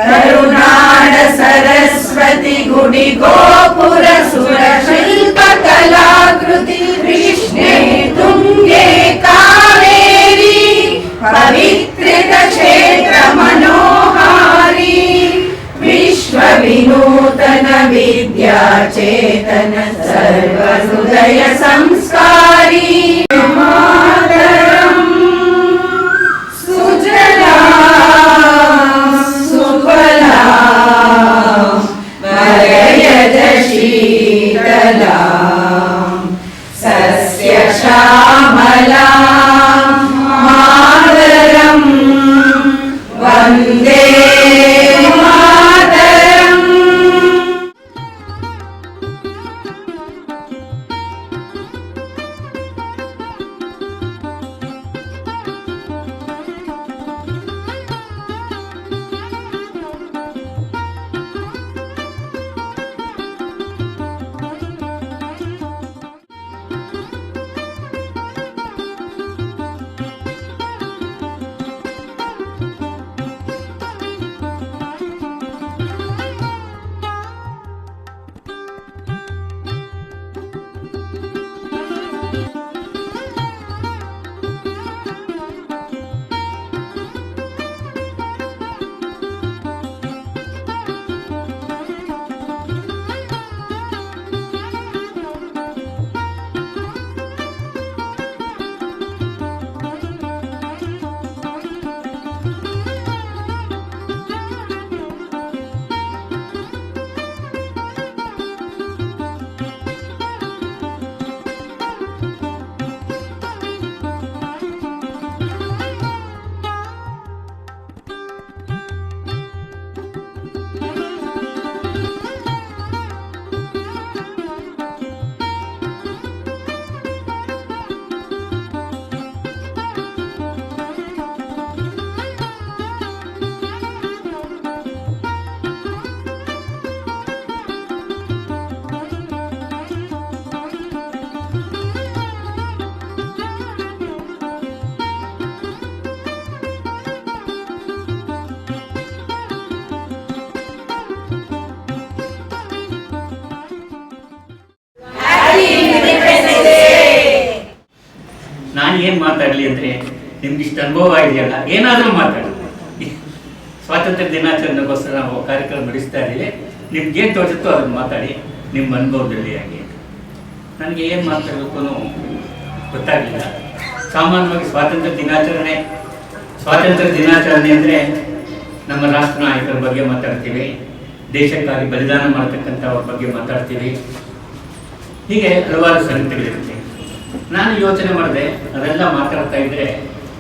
ಕರುನಾಡ ಸರಸ್ವತಿ ಗುಡಿ ಗೋಪುರ ಸುರ ಶಿಲ್ಪ ಕಲಾಕೃತಿ ಕೃಷ್ಣೆ ತುಂಗೆ ಕಾವೇರಿ ಪವಿತ್ರಿತ ಕ್ಷೇತ್ರ ಮನೋಹಾರಿ ವಿಶ್ವ ವಿನೂತನ ವಿದ್ಯಾ ಚೇತನ ಸರ್ವ ಹೃದಯ ಸಂಸ್ಕಾರಿ ಮಾತರಂ ಸುಜಲಾ ಸುಫಲಾ ವರಯಜ ಶೀತಲಾ ಸಸ್ಯ ಶ್ಯಾಮಲಾ ಮಾತರಂ ವಂದೇ ನಾನು ಏನು ಮಾತಾಡಲಿ ಅಂದರೆ ನಿಮ್ಗೆ ಇಷ್ಟು ಅನುಭವ ಇದೆಯಲ್ಲ, ಏನಾದರೂ ಮಾತಾಡಿ. ಸ್ವಾತಂತ್ರ್ಯ ದಿನಾಚರಣೆಗೋಸ್ಕರ ನಾವು ಕಾರ್ಯಕ್ರಮ ನಡೆಸ್ತಾ ಇದ್ದೀವಿ. ನಿಮ್ಗೇನು ತೋಚುತ್ತೋ ಅದನ್ನು ಮಾತಾಡಿ, ನಿಮ್ಮ ಅನುಭವದಲ್ಲಿ ಆಗಿ. ನನಗೆ ಏನು ಮಾತಾಡಬೇಕು ಗೊತ್ತಾಗಲಿಲ್ಲ. ಸಾಮಾನ್ಯವಾಗಿ ಸ್ವಾತಂತ್ರ್ಯ ದಿನಾಚರಣೆ ಅಂದರೆ ನಮ್ಮ ರಾಷ್ಟ್ರ ನಾಯಕರ ಬಗ್ಗೆ ಮಾತಾಡ್ತೀವಿ, ದೇಶಕ್ಕಾಗಿ ಬಲಿದಾನ ಮಾಡ್ತಕ್ಕಂಥವ್ರ ಬಗ್ಗೆ ಮಾತಾಡ್ತೀವಿ. ಹೀಗೆ ಹಲವಾರು ಸಂಗತಿಗಳಿರುತ್ತೆ. ನಾನು ಯೋಚನೆ ಮಾಡಿದೆ, ಅದೆಲ್ಲ ಮಾತಾಡ್ತಾ ಇದ್ದರೆ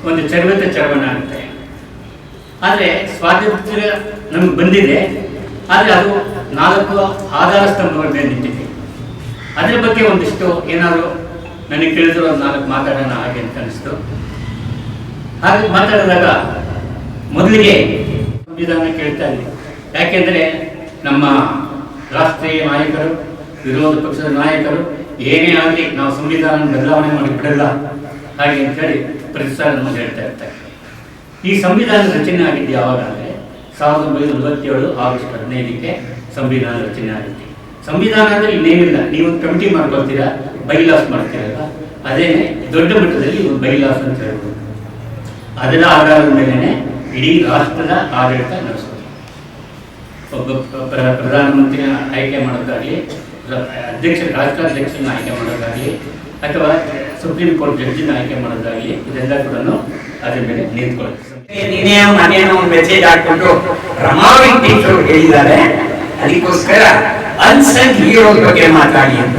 ಒಂದು ಚರವಣ ಆಗುತ್ತೆ. ಆದರೆ ಸ್ವಾತಂತ್ರ್ಯ ನಮಗೆ ಬಂದಿದೆ, ಆದರೆ ಅದು 4 ಆಧಾರ ಸ್ತಂಭಗಳ ಮೇಲೆ ನಿಂತಿದೆ. ಅದರ ಬಗ್ಗೆ ಒಂದಿಷ್ಟು ಏನಾದರೂ ನನಗೆ ತಿಳಿದಿರೋ 4 ಮಾತಾಡೋಣ ಹಾಗೆ ಅಂತ ಅನಿಸ್ತು. ಹಾಗೆ ಮಾತಾಡಿದಾಗ ಮೊದಲಿಗೆ ಸಂವಿಧಾನ ಕೇಳ್ತಾ ಇದ್ದೆ. ಯಾಕೆಂದರೆ ನಮ್ಮ ರಾಷ್ಟ್ರೀಯ ನಾಯಕರು, ವಿರೋಧ ಪಕ್ಷದ ನಾಯಕರು ಏನೇ ಆಗಲಿ ನಾವು ಸಂವಿಧಾನ ಬದಲಾವಣೆ ಮಾಡಿ ಬಿಡಲ್ಲ ಹಾಗೆ ಅಂತೇಳಿ ಪ್ರತಿ ಸಾರಿ ನಮಗೆ ಹೇಳ್ತಾ ಇರ್ತಾರೆ. ಈ ಸಂವಿಧಾನ ರಚನೆ ಆಗಿದ್ದು ಯಾವಾಗ ಅಂದರೆ 1947 ಆಗಸ್ಟ್ 15ಕ್ಕೆ ಸಂವಿಧಾನ ರಚನೆ ಆಗುತ್ತೆ. ಸಂವಿಧಾನ ಅಂದರೆ ಇನ್ನೇನಿಲ್ಲ, ನೀವೊಂದು ಕಮಿಟಿ ಮಾಡ್ಕೊಳ್ತೀರಾ, ಬೈಲಾಸ್ ಮಾಡ್ತೀರಲ್ಲ, ಅದೇನೆ ದೊಡ್ಡ ಮಟ್ಟದಲ್ಲಿ ಒಂದು ಬೈಲಾಸ್ ಅಂತ ಹೇಳ್ಬೋದು. ಅದರ ಆಧಾರದ ಮೇಲೆ ಇಡೀ ರಾಷ್ಟ್ರದ ಆಡಳಿತ ನಡೆಸೋದು. ಒಬ್ಬ ಪ್ರಧಾನಮಂತ್ರಿಯ ಆಯ್ಕೆ ಮಾಡೋದಾಗಲಿ, ರಾಷ್ಟ್ರಾಧ್ಯಕ್ಷರನ್ನ ಆಯ್ಕೆ ಮಾಡೋದಾಗಲಿ, ಅಥವಾ ಸುಪ್ರೀಂ ಕೋರ್ಟ್ ಜಡ್ಜಿನ ಆಯ್ಕೆ ಮಾಡೋದಾಗಲಿ, ಇದೆಲ್ಲ ಕೂಡ ಅದ್ರ ಮೇಲೆ ನಿಂತ್ಕೊಳ್ಳುತ್ತೆ. ನಿನ್ನೆ ಮನೇನೋ ಒಂದು ಮೆಸೇಜ್ ಹಾಕೊಂಡು ರಮಾ ವೆಂಕಟೇಶ್ವರು ಹೇಳಿದ್ದಾರೆ, ಅದಕ್ಕೋಸ್ಕರ ಅನ್ಸಂಗ್ ಹೀರೋ ಬಗ್ಗೆ ಮಾತಾಡಿ ಅಂತ.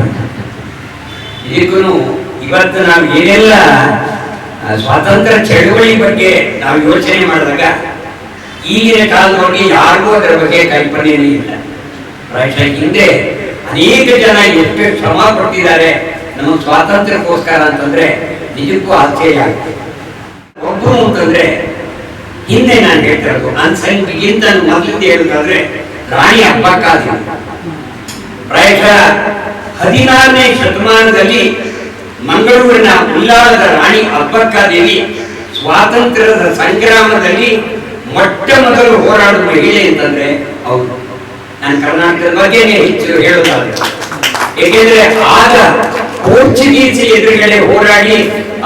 ಇದಕ್ಕೂ ಇವತ್ತು ನಾವು ಏನೆಲ್ಲ ಸ್ವಾತಂತ್ರ್ಯ ಚಳವಳಿ ಬಗ್ಗೆ ನಾವು ಯೋಚನೆ ಮಾಡಿದಾಗ ಈಗಿನ ಕಾಲದಲ್ಲಿ ಯಾರಿಗೂ ಅದರ ಬಗ್ಗೆ ಕಲ್ಪನೆಯೇ ಇಲ್ಲ. ಪ್ರಾಯಶಃ ಹಿಂದೆ ಅನೇಕ ಜನ ಎಷ್ಟು ಶ್ರಮ ಪಟ್ಟಿದ್ದಾರೆ ನಮ್ಮ ಸ್ವಾತಂತ್ರ್ಯಕ್ಕೋಸ್ಕರ ಅಂತಂದ್ರೆ ನಿಜಕ್ಕೂ ಆಶ್ಚರ್ಯ ಆಗುತ್ತೆ. ಒಬ್ಬರು ಅಂತಂದ್ರೆ ಹಿಂದೆ ನಾನು ಹೇಳ್ತಿರೋದು ಅನ್ಸಂಖ್ಯೆಗಿಂತ ಮೊದಲಿಂದ ಹೇಳುದಾದ್ರೆ ರಾಣಿ ಅಬ್ಬಕ್ಕಾದೇವಿ. ಪ್ರಾಯಶಃ 16ನೇ ಶತಮಾನದಲ್ಲಿ ಮಂಗಳೂರಿನ ಉಲ್ಲಾಳದ ರಾಣಿ ಅಬ್ಬಕ್ಕಾದೇವಿ ಸ್ವಾತಂತ್ರ್ಯದ ಸಂಗ್ರಾಮದಲ್ಲಿ ಮೊಟ್ಟ ಮೊದಲು ಹೋರಾಡುವ ಮಹಿಳೆ ಅಂತಂದ್ರೆ ಅವರು. ನಾನು ಕರ್ನಾಟಕದ ಬಗ್ಗೆನೇ ಹೆಚ್ಚು ಹೇಳೋದಾದ್ರೆ, ಏಕೆಂದ್ರೆ ಆಗ ಪೋರ್ಚುಗೀಸ್ ಎದುರುಗಡೆ ಹೋರಾಡಿ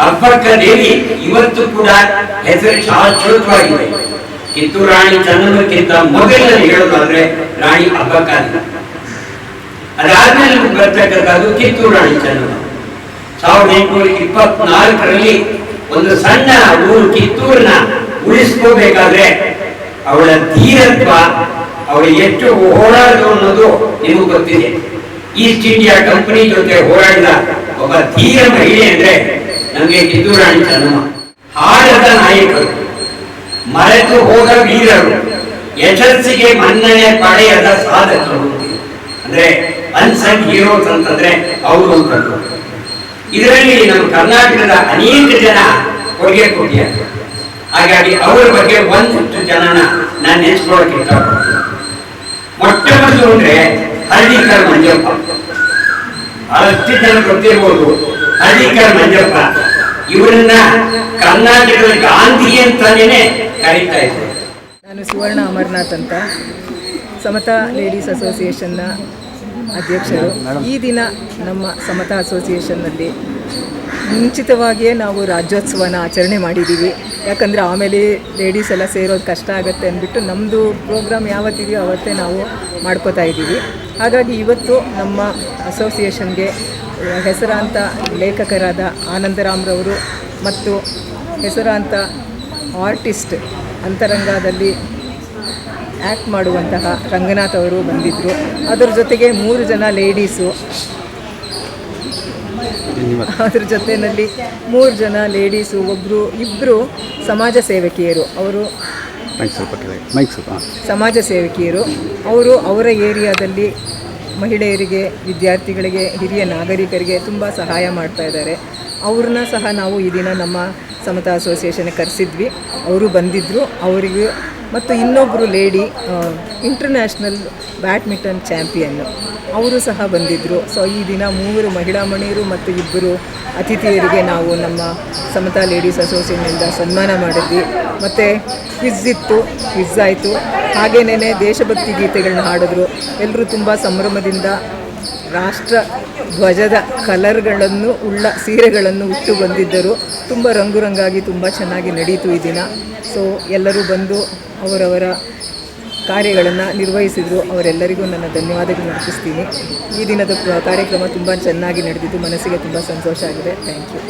ಅಬ್ಬಕ್ಕ ದೇವಿ ಇವತ್ತು ಕೂಡ ಹೆಸರು ಶಾಶ್ವತವಾಗಿದೆ. ಕಿತ್ತೂರು ರಾಣಿ ಚೆನ್ನಮ್ಮಕ್ಕಿಂತ ಮೊದಲನೇ ಹೇಳೋದಾದ್ರೆ ರಾಣಿ ಅಬ್ಬಕ್ಕ. ಅದಾದ್ಮೇಲೆ ಬರ್ತಕ್ಕಂಥದ್ದು ಕಿತ್ತೂರು ರಾಣಿ ಚೆನ್ನಮ್ಮ. 1824ರಲ್ಲಿ ಒಂದು ಸಣ್ಣ ಊರು ಕಿತ್ತೂರನ್ನ ಉಳಿಸ್ಕೋಬೇಕಾದ್ರೆ ಅವಳ ಧೀರತ್ವ, ಅವಳು ಎಷ್ಟು ಹೋರಾಡಿದ್ರು ಅನ್ನೋದು ನಿಮಗೆ ಗೊತ್ತಿದೆ. ಈಸ್ಟ್ ಇಂಡಿಯಾ ಕಂಪನಿ ಜೊತೆ ಹೋರಾಡಿದ ಒಬ್ಬ ಧೀರ ಮಹಿಳೆ ಅಂದ್ರೆ ನಮಗೆ ಕಿತ್ತೂರು ರಾಣಿ ಚೆನ್ನಮ್ಮ. ಹಾಡದ ನಾಯಕರು, ಮರೆತು ಹೋದ ವೀರರು, ಯಶಸ್ಸಿಗೆ ಮನ್ನಣೆ ಪಡೆಯದ ಸಾಧಕರು ಅಂದ್ರೆ ಅನ್ಸಂಗ್ ಹೀರೋಸ್ ಅಂತಂದ್ರೆ ಅವರು ಅಂತಂದ್ರು. ಇದರಲ್ಲಿ ನಮ್ಮ ಕರ್ನಾಟಕದ ಅನೇಕ ಜನ ಕೊಡುಗೆ ಕೊಟ್ಟಿದ್ದಾರೆ. ಹಾಗಾಗಿ ಅವರ ಬಗ್ಗೆ ಒಂದಿಷ್ಟು ಜನನ ನಾನು ನೆನೆಸ್ಕೊಳ್ಳೋಕೆ ಇಷ್ಟಪಡ್ತೀನಿ. ಮೊಟ್ಟ ಮೊದಲು ಅಂದ್ರೆ ಹಳ್ಳಿಕರ್ ಮಂಜಪ್ಪ. ಅಷ್ಟು ಜನ ಗೊತ್ತಿರ್ಬೋದು. ಹಳ್ಳಿಕರ್ ಮಂಜಪ್ಪ ಇವರನ್ನ ಕರ್ನಾಟಕದ ಗಾಂಧಿ ಅಂತಾನೇ ಕರೀತಾ ಇದ್ರು. ನಾನು ಸುವರ್ಣ ಅಮರನಾಥ್ ಅಂತ, ಸಮತಾ ಲೇಡೀಸ್ ಅಸೋಸಿಯೇಷನ್ನ ಅಧ್ಯಕ್ಷರು. ಈ ದಿನ ನಮ್ಮ ಸಮತಾ ಅಸೋಸಿಯೇಷನ್ನಲ್ಲಿ ಮುಂಚಿತವಾಗಿಯೇ ನಾವು ರಾಜ್ಯೋತ್ಸವನ ಆಚರಣೆ ಮಾಡಿದ್ದೀವಿ. ಯಾಕಂದರೆ ಆಮೇಲೆ ಲೇಡೀಸ್ ಎಲ್ಲ ಸೇರೋದು ಕಷ್ಟ ಆಗುತ್ತೆ ಅಂದ್ಬಿಟ್ಟು ನಮ್ಮದು ಪ್ರೋಗ್ರಾಮ್ ಯಾವತ್ತಿದೆಯೋ ಅವತ್ತೇ ನಾವು ಮಾಡ್ಕೋತಾ ಇದ್ದೀವಿ. ಹಾಗಾಗಿ ಇವತ್ತು ನಮ್ಮ ಅಸೋಸಿಯೇಷನ್ಗೆ ಹೆಸರಾಂತ ಲೇಖಕರಾದ ಆನಂದರಾಮ್ರವರು ಮತ್ತು ಹೆಸರಾಂತ ಆರ್ಟಿಸ್ಟ್ ಅಂತರಂಗದಲ್ಲಿ ಆ್ಯಕ್ಟ್ ಮಾಡುವಂತಹ ರಂಗನಾಥ್ ಅವರು ಬಂದಿದ್ದರು. ಅದರ ಜೊತೆಗೆ 3 ಜನ ಲೇಡೀಸು, ಅದ್ರ ಜೊತೆಯಲ್ಲಿ 3 ಜನ ಲೇಡೀಸು, ಇಬ್ಬರು ಸಮಾಜ ಸೇವಕಿಯರು. ಅವರು ಸಮಾಜ ಸೇವಕಿಯರು. ಅವರು ಅವರ ಏರಿಯಾದಲ್ಲಿ ಮಹಿಳೆಯರಿಗೆ, ವಿದ್ಯಾರ್ಥಿಗಳಿಗೆ, ಹಿರಿಯ ನಾಗರಿಕರಿಗೆ ತುಂಬ ಸಹಾಯ ಮಾಡ್ತಾ ಇದ್ದಾರೆ. ಅವ್ರನ್ನ ಸಹ ನಾವು ಈ ದಿನ ನಮ್ಮ ಸಮತಾ ಅಸೋಸಿಯೇಷನ್ಗೆ ಕರೆಸಿದ್ವಿ. ಅವರು ಬಂದಿದ್ದರು. ಅವರಿಗೂ ಮತ್ತು ಇನ್ನೊಬ್ಬರು ಲೇಡಿ ಇಂಟರ್ನ್ಯಾಷನಲ್ ಬ್ಯಾಡ್ಮಿಂಟನ್ ಚಾಂಪಿಯನ್ನು, ಅವರು ಸಹ ಬಂದಿದ್ದರು. ಸೊ ಈ ದಿನ 3 ಮಹಿಳಾ ಮಣಿಯರು ಮತ್ತು 2 ಅತಿಥಿಯರಿಗೆ ನಾವು ನಮ್ಮ ಸಮತಾ ಲೇಡೀಸ್ ಅಸೋಸಿಯೇಷನ್ನಿಂದ ಸನ್ಮಾನ ಮಾಡಿದ್ವಿ. ಮತ್ತು ಕ್ವಿಜ್ ಆಯಿತು. ಹಾಗೇನೇ ದೇಶಭಕ್ತಿ ಗೀತೆಗಳನ್ನ ಹಾಡಿದ್ರು. ಎಲ್ಲರೂ ತುಂಬ ಸಂಭ್ರಮದಿಂದ ರಾಷ್ಟ್ರ ಧ್ವಜದ ಕಲರ್ಗಳನ್ನು ಉಳ್ಳ ಸೀರೆಗಳನ್ನು ಉಟ್ಟು ಬಂದಿದ್ದರು. ತುಂಬ ರಂಗುರಂಗಾಗಿ ತುಂಬ ಚೆನ್ನಾಗಿ ನಡೀತು ಈ ದಿನ. ಸೊ ಎಲ್ಲರೂ ಬಂದು ಅವರವರ ಕಾರ್ಯಗಳನ್ನು ನಿರ್ವಹಿಸಿದರು. ಅವರೆಲ್ಲರಿಗೂ ನನ್ನ ಧನ್ಯವಾದಗಳು ಅರ್ಪಿಸ್ತೀನಿ. ಈ ದಿನದ ಕಾರ್ಯಕ್ರಮ ತುಂಬ ಚೆನ್ನಾಗಿ ನಡೆದಿದ್ದು ಮನಸ್ಸಿಗೆ ತುಂಬ ಸಂತೋಷ ಆಗಿದೆ. Thank you.